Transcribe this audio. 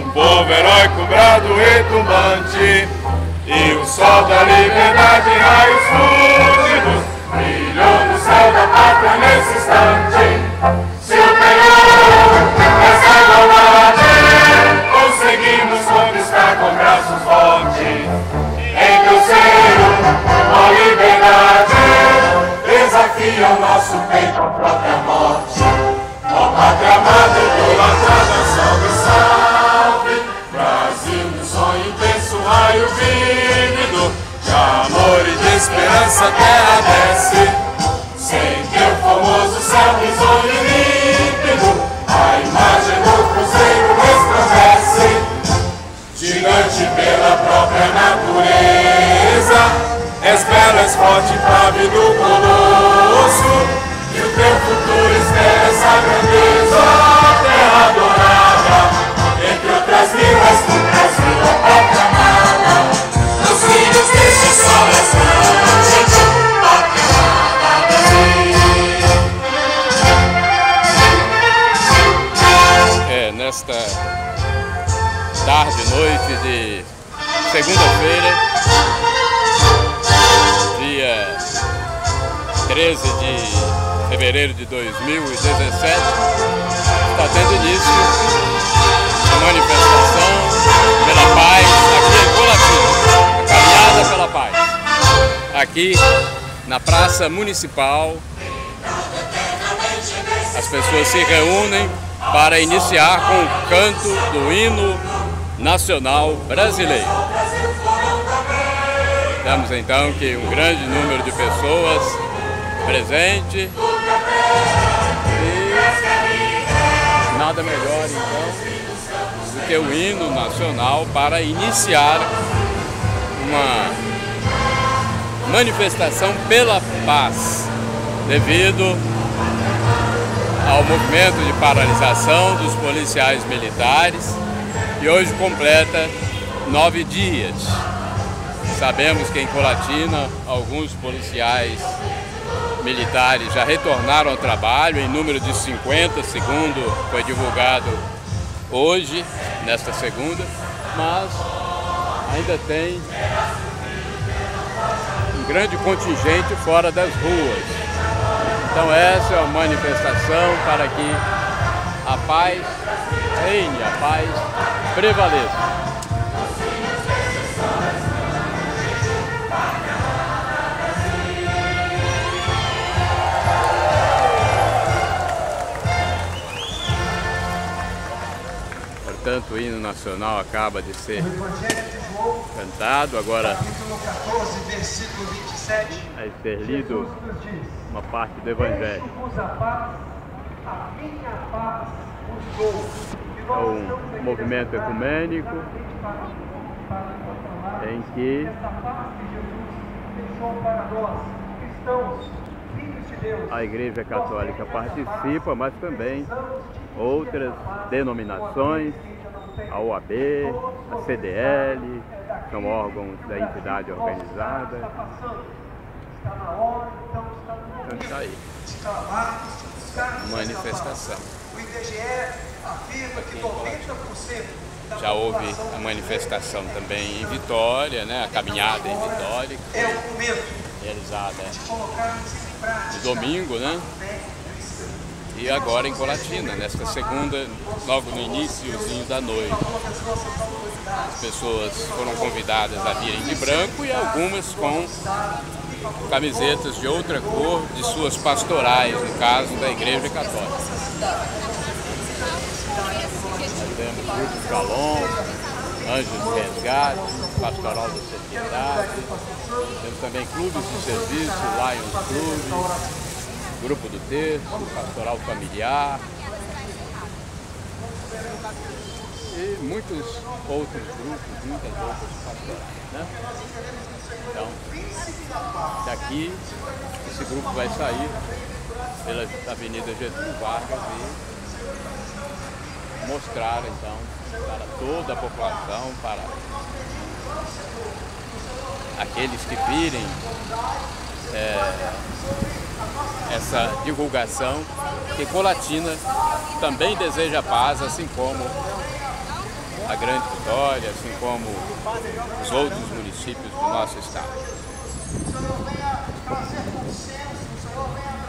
Um povo heróico, brado retumbante, e o sol da liberdade em raios fúlgidos brilhou no céu da pátria nesse instante. Se o penhor essa igualdade conseguimos conquistar com braços fortes, entre o ser a liberdade desafia o nosso peito à própria morte. Ó pátria amada, idolatrada, salve, salve, Brasil do sonho intenso, raio vívido, de amor e de esperança a terra desce, sem teu famoso céu risonho e límpido, a imagem do cruzeiro resplandece, gigante pela própria natureza, és bela, és forte, pávido colosso, e o teu futuro espera essa grandeza, terra adorada, entre outras línguas do Brasil, a pátria amada, os filhos deste sol resplandente, pátria amada, Brasil. Nesta tarde, noite de segunda-feira, dia 13 de fevereiro de 2017, está tendo início a manifestação pela paz aqui em Colatina, a caminhada pela paz, aqui na Praça Municipal. As pessoas se reúnem para iniciar com o canto do hino nacional brasileiro. Temos então que um grande número de pessoas presente, e nada melhor então do que o hino nacional para iniciar uma manifestação pela paz, devido ao movimento de paralisação dos policiais militares, que hoje completa 9 dias. Sabemos que em Colatina alguns policiais militares já retornaram ao trabalho em número de 50, segundo foi divulgado hoje, nesta segunda, mas ainda tem um grande contingente fora das ruas. Então essa é uma manifestação para que a paz reine, a paz prevaleça. Portanto, o hino nacional acaba de ser cantado, agora vai ser lido uma parte do Evangelho. É um movimento ecumênico em que a Igreja Católica participa, mas também outras denominações, a OAB, a CDL, são órgãos da entidade organizada. Então está aí, manifestação. Já houve a manifestação também em Vitória, né? A caminhada em Vitória, que foi realizada no domingo, né? E agora em Colatina, nesta segunda, logo no iniciozinho da noite. As pessoas foram convidadas a virem de branco e algumas com camisetas de outra cor de suas pastorais, no caso da Igreja Católica. Nós temos grupos Shalom, Anjos de Resgate, Pastoral da Sociedade, temos também clubes de serviço, Lions Club, Grupo do Terço, Pastoral Familiar e muitos outros grupos, muitas outras pastorais, né? Então, daqui, esse grupo vai sair pela Avenida Getúlio Vargas e mostrar, então, para toda a população, para aqueles que virem essa divulgação, que Colatina também deseja paz, assim como a Grande Vitória, assim como os outros municípios do nosso estado. O Senhor venha trazer consenso, o Senhor venha